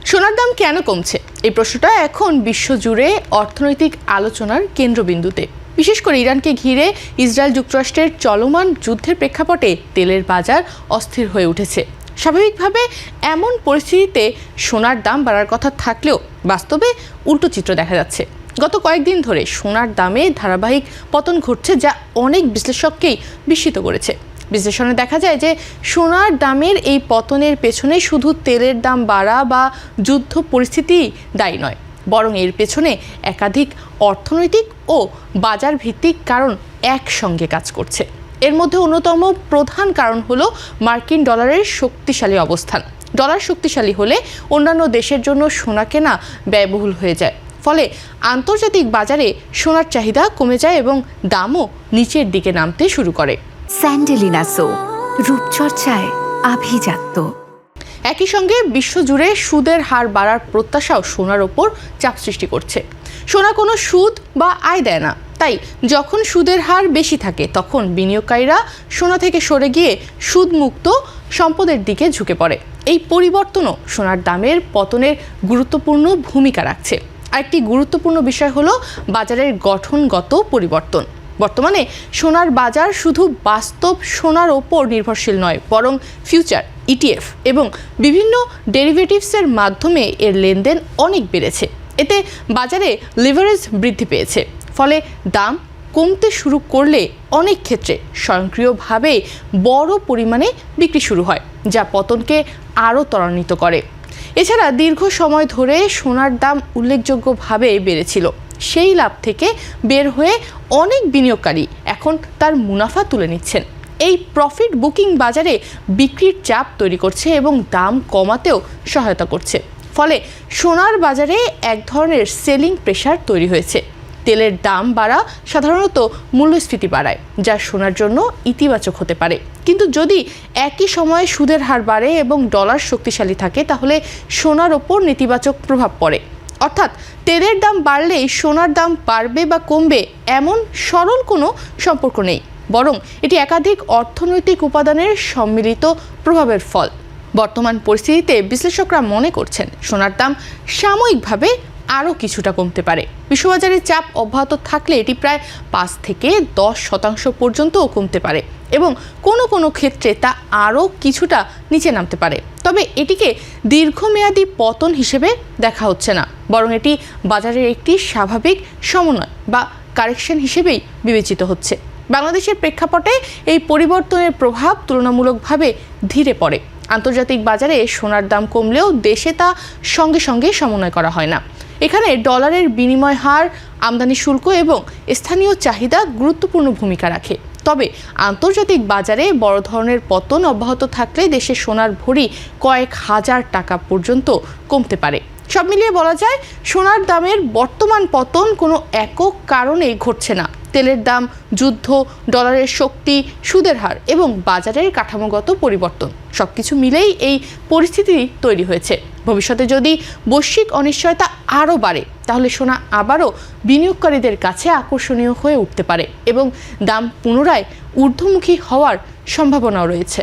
সোনার দাম কেন কমছে এই প্রশ্নটা এখন বিশ্বজুড়ে অর্থনৈতিক আলোচনার কেন্দ্রবিন্দুতে। বিশেষ করে ইরানকে ঘিরে ইসরায়েল যুক্তরাষ্ট্রের চলমান যুদ্ধের প্রেক্ষাপটে তেলের বাজার অস্থির হয়ে উঠেছে। স্বাভাবিকভাবে এমন পরিস্থিতিতে সোনার দাম বাড়ার কথা থাকলেও বাস্তবে উল্টো চিত্র দেখা যাচ্ছে। গত কয়েকদিন ধরে সোনার দামে ধারাবাহিক পতন ঘটছে, যা অনেক বিশ্লেষককেই বিস্মিত করেছে। বিশ্লেষণে দেখা যায় যে সোনার দামের এই পতনের পেছনে শুধু তেলের দাম বাড়া বা যুদ্ধ পরিস্থিতি দায়ী নয়, বরং এর পেছনে একাধিক অর্থনৈতিক ও বাজার ভিত্তিক কারণ একসঙ্গে কাজ করছে। এর মধ্যে অন্যতম প্রধান কারণ হলো মার্কিন ডলারের শক্তিশালী অবস্থান। ডলার শক্তিশালী হলে অন্যান্য দেশের জন্য সোনা কেনা ব্যয়বহুল হয়ে যায়, ফলে আন্তর্জাতিক বাজারে সোনার চাহিদা কমে যায় এবং দামও নিচের দিকে নামতে শুরু করে। স্যান্ডেলিনা সো, রূপচর্চায় আভিজাত্য। একই সঙ্গে বিশ্বজুড়ে সুদের হার বাড়ার প্রত্যাশাও সোনার ওপর চাপ সৃষ্টি করছে। সোনা কোনো সুদ বা আয় দেয় না, তাই যখন সুদের হার বেশি থাকে তখন বিনিয়োগকারীরা সোনা থেকে সরে গিয়ে সুদমুক্ত সম্পদের দিকে ঝুঁকে পড়ে। এই পরিবর্তনও সোনার দামের পতনের গুরুত্বপূর্ণ ভূমিকা রাখছে। আরেকটি গুরুত্বপূর্ণ বিষয় হলো বাজারের গঠনগত পরিবর্তন। বর্তমানে সোনার বাজার শুধু বাস্তব সোনার ওপর নির্ভরশীল নয়, বরং ফিউচার, ইটিএফ এবং বিভিন্ন ডেরিভেটিভসের মাধ্যমে এর লেনদেন অনেক বেড়েছে। এতে বাজারে লিভারেজ বৃদ্ধি পেয়েছে, ফলে দাম কমতে শুরু করলে অনেক ক্ষেত্রে স্বয়ংক্রিয়ভাবে বড় পরিমাণে বিক্রি শুরু হয়, যা পতনকে আরও ত্বরান্বিত করে। এছাড়া দীর্ঘ সময় ধরে সোনার দাম উল্লেখযোগ্যভাবে বেড়েছিল। সেই লাভ থেকে বের হয়ে অনেক বিনিয়োগকারী এখন তার মুনাফা তুলে নিচ্ছেন। এই প্রফিট বুকিং বাজারে বিক্রির চাপ তৈরি করছে এবং দাম কমাতেও সহায়তা করছে। ফলে সোনার বাজারে এক ধরনের সেলিং প্রেশার তৈরি হয়েছে। তেলের দাম বাড়া সাধারণত মূল্যস্ফীতি বাড়ায়, যা সোনার জন্য ইতিবাচক হতে পারে। কিন্তু যদি একই সময়ে সুদের হার বাড়ে এবং ডলার শক্তিশালী থাকে, তাহলে সোনার ওপর নেতিবাচক প্রভাব পড়ে। অর্থাৎ তেলের দাম বাড়লেই সোনার দাম বাড়বে বা কমবে এমন সরল কোনো সম্পর্ক নেই, বরং এটি একাধিক অর্থনৈতিক উপাদানের সম্মিলিত প্রভাবের ফল। বর্তমান পরিস্থিতিতে বিশ্লেষকরা মনে করছেন সোনার দাম সাময়িকভাবে আরও কিছুটা কমতে পারে। বিশ্ববাজারে চাপ অব্যাহত থাকলে এটি প্রায় 5 থেকে 10% পর্যন্তও কমতে পারে এবং কোনো কোনো ক্ষেত্রে তা আরও কিছুটা নিচে নামতে পারে। তবে এটিকে দীর্ঘমেয়াদী পতন হিসেবে দেখা হচ্ছে না, বরং এটি বাজারের একটি স্বাভাবিক সমন্বয় বা কারেকশন হিসেবেই বিবেচিত হচ্ছে। বাংলাদেশের প্রেক্ষাপটে এই পরিবর্তনের প্রভাব তুলনামূলকভাবে ধীরে পড়ে। আন্তর্জাতিক বাজারে সোনার দাম কমলেও দেশে তা সঙ্গে সঙ্গে সমন্বয় করা হয় না। এখানে ডলারের বিনিময় হার, আমদানি শুল্ক এবং স্থানীয় চাহিদা গুরুত্বপূর্ণ ভূমিকা রাখে। তবে আন্তর্জাতিক বাজারে বড় ধরনের পতন অব্যাহত থাকলে দেশে সোনার ভরি কয়েক হাজার টাকা পর্যন্ত কমতে পারে। সব মিলিয়ে বলা যায় সোনার দামের বর্তমান পতন কোনো একক কারণে ঘটছে না। তেলের দাম, যুদ্ধ, ডলারের শক্তি, সুদের হার এবং বাজারের কাঠামোগত পরিবর্তন সবকিছু মিলেই এই পরিস্থিতি তৈরি হয়েছে। ভবিষ্যতে যদি বৈশ্বিক অনিশ্চয়তা আরও বাড়ে, তাহলে সোনা আবারও বিনিয়োগকারীদের কাছে আকর্ষণীয় হয়ে উঠতে পারে এবং দাম পুনরায় ঊর্ধ্বমুখী হওয়ার সম্ভাবনাও রয়েছে।